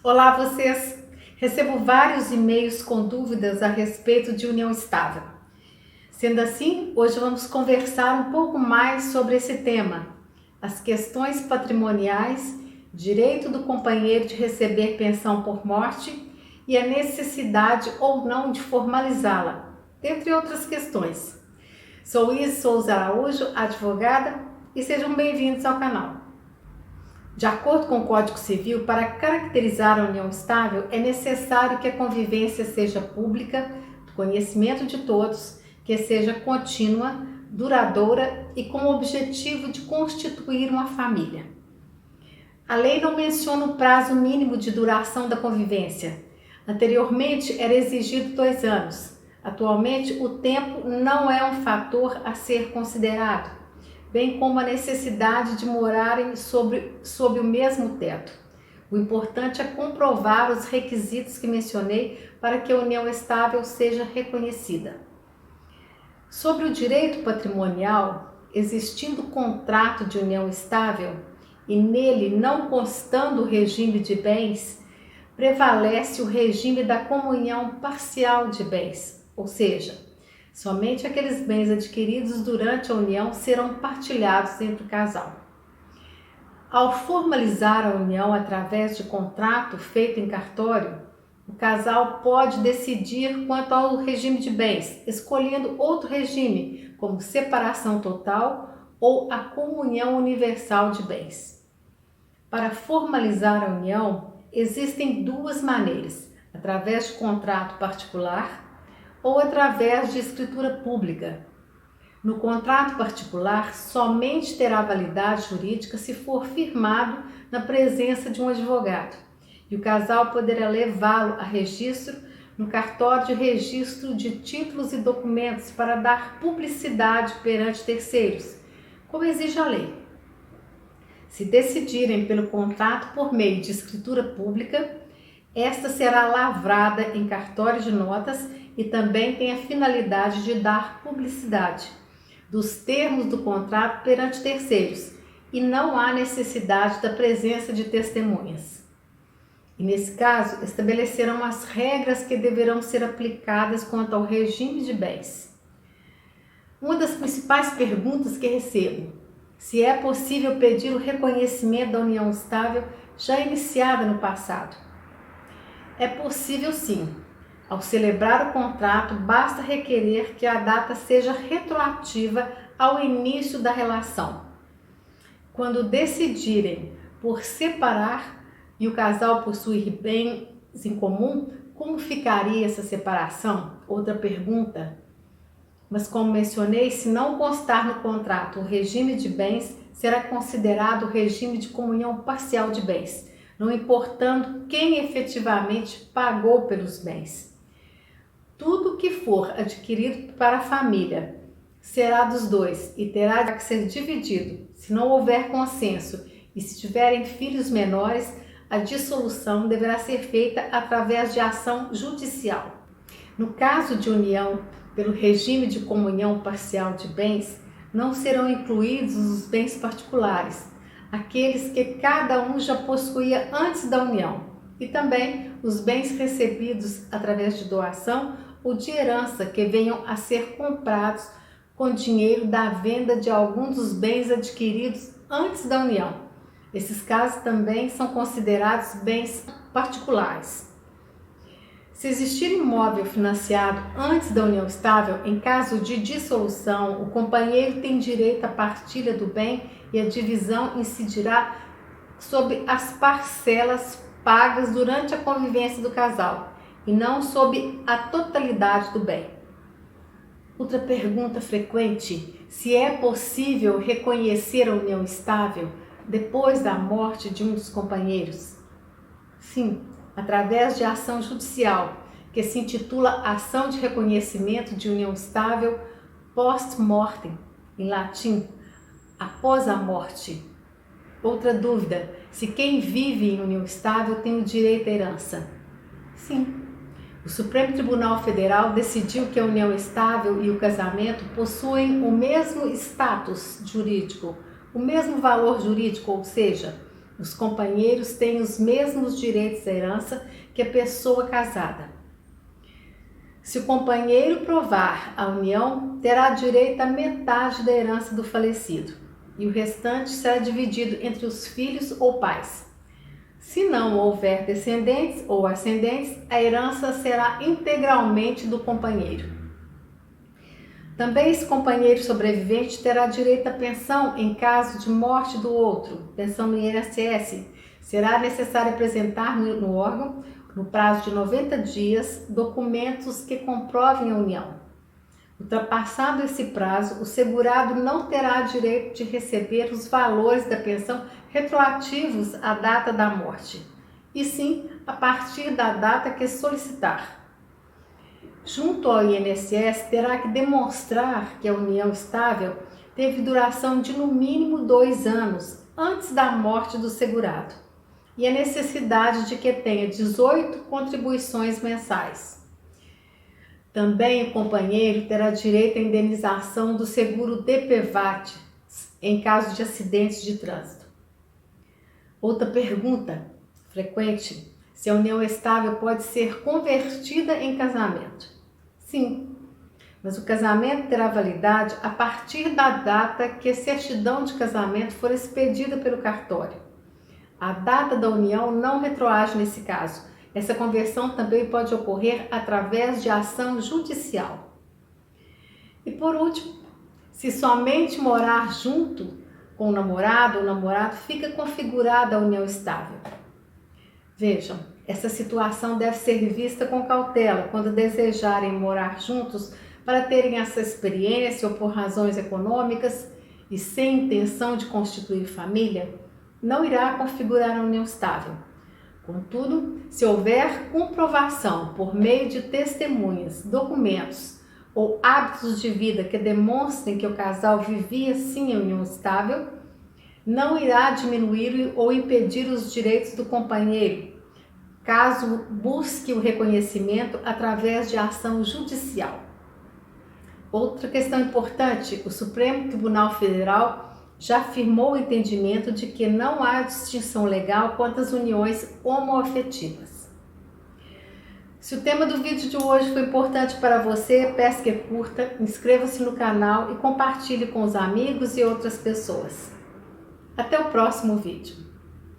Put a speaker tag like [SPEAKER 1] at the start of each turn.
[SPEAKER 1] Olá, vocês! Recebo vários e-mails com dúvidas a respeito de união estável. Sendo assim, hoje vamos conversar um pouco mais sobre esse tema, as questões patrimoniais, direito do companheiro de receber pensão por morte e a necessidade ou não de formalizá-la, dentre outras questões. Sou Isa Souza Araújo, advogada, e sejam bem-vindos ao canal. De acordo com o Código Civil, para caracterizar a união estável, é necessário que a convivência seja pública, do conhecimento de todos, que seja contínua, duradoura e com o objetivo de constituir uma família. A lei não menciona o prazo mínimo de duração da convivência. Anteriormente era exigido 2 anos. Atualmente, o tempo não é um fator a ser considerado, bem como a necessidade de morarem sob o mesmo teto. O importante é comprovar os requisitos que mencionei para que a união estável seja reconhecida. Sobre o direito patrimonial, existindo contrato de união estável e nele não constando o regime de bens, prevalece o regime da comunhão parcial de bens, ou seja, somente aqueles bens adquiridos durante a união serão partilhados entre o casal. Ao formalizar a união através de contrato feito em cartório, o casal pode decidir quanto ao regime de bens, escolhendo outro regime, como separação total ou a comunhão universal de bens. Para formalizar a união, existem 2 maneiras: através de contrato particular ou através de escritura pública. No contrato particular, somente terá validade jurídica se for firmado na presença de um advogado, e o casal poderá levá-lo a registro no cartório de registro de títulos e documentos para dar publicidade perante terceiros, como exige a lei. Se decidirem pelo contrato por meio de escritura pública, esta será lavrada em cartório de notas e também tem a finalidade de dar publicidade dos termos do contrato perante terceiros, e não há necessidade da presença de testemunhas. E nesse caso, estabelecerão as regras que deverão ser aplicadas quanto ao regime de bens. Uma das principais perguntas que recebo: se é possível pedir o reconhecimento da união estável já iniciada no passado. É possível sim. Ao celebrar o contrato, basta requerer que a data seja retroativa ao início da relação. Quando decidirem por separar e o casal possuir bens em comum, como ficaria essa separação? Outra pergunta. Mas como mencionei, se não constar no contrato o regime de bens, será considerado o regime de comunhão parcial de bens, não importando quem efetivamente pagou pelos bens. Tudo que for adquirido para a família será dos dois e terá que ser dividido. Se não houver consenso e se tiverem filhos menores, a dissolução deverá ser feita através de ação judicial. No caso de união pelo regime de comunhão parcial de bens, não serão incluídos os bens particulares, aqueles que cada um já possuía antes da união, e também os bens recebidos através de doação ou de herança que venham a ser comprados com dinheiro da venda de algum dos bens adquiridos antes da união. Esses casos também são considerados bens particulares. Se existir imóvel financiado antes da união estável, em caso de dissolução, o companheiro tem direito à partilha do bem e a divisão incidirá sobre as parcelas pagas durante a convivência do casal, e não sob a totalidade do bem. Outra pergunta frequente: se é possível reconhecer a união estável depois da morte de um dos companheiros? Sim, através de ação judicial, que se intitula Ação de Reconhecimento de União Estável post-mortem, em latim, após a morte. Outra dúvida: se quem vive em união estável tem o direito à herança? Sim. O Supremo Tribunal Federal decidiu que a união estável e o casamento possuem o mesmo status jurídico, o mesmo valor jurídico, ou seja, Os companheiros têm os mesmos direitos à herança que a pessoa casada. Se o companheiro provar a união, terá direito à metade da herança do falecido, e o restante será dividido entre os filhos ou pais. Se não houver descendentes ou ascendentes, a herança será integralmente do companheiro. Também esse companheiro sobrevivente terá direito à pensão em caso de morte do outro, pensão no INSS. Será necessário apresentar no órgão, no prazo de 90 dias, documentos que comprovem a união. Ultrapassado esse prazo, o segurado não terá direito de receber os valores da pensão retroativos à data da morte, e sim a partir da data que solicitar. Junto ao INSS, terá que demonstrar que a união estável teve duração de no mínimo 2 anos antes da morte do segurado e a necessidade de que tenha 18 contribuições mensais. Também o companheiro terá direito à indenização do seguro DPVAT em caso de acidentes de trânsito. Outra pergunta frequente: se a união estável pode ser convertida em casamento? Sim, mas o casamento terá validade a partir da data que a certidão de casamento for expedida pelo cartório. A data da união não retroage nesse caso. Essa conversão também pode ocorrer através de ação judicial. E por último, se somente morar junto com o namorado ou namorado, fica configurada a união estável. Vejam, essa situação deve ser vista com cautela quando desejarem morar juntos para terem essa experiência ou por razões econômicas e sem intenção de constituir família, não irá configurar a união estável. Contudo, se houver comprovação por meio de testemunhas, documentos ou hábitos de vida que demonstrem que o casal vivia sim em união estável, não irá diminuir ou impedir os direitos do companheiro, caso busque o reconhecimento através de ação judicial. Outra questão importante: o Supremo Tribunal Federal já afirmou o entendimento de que não há distinção legal quanto às uniões homoafetivas. Se o tema do vídeo de hoje foi importante para você, peço que curta, inscreva-se no canal e compartilhe com os amigos e outras pessoas. Até o próximo vídeo.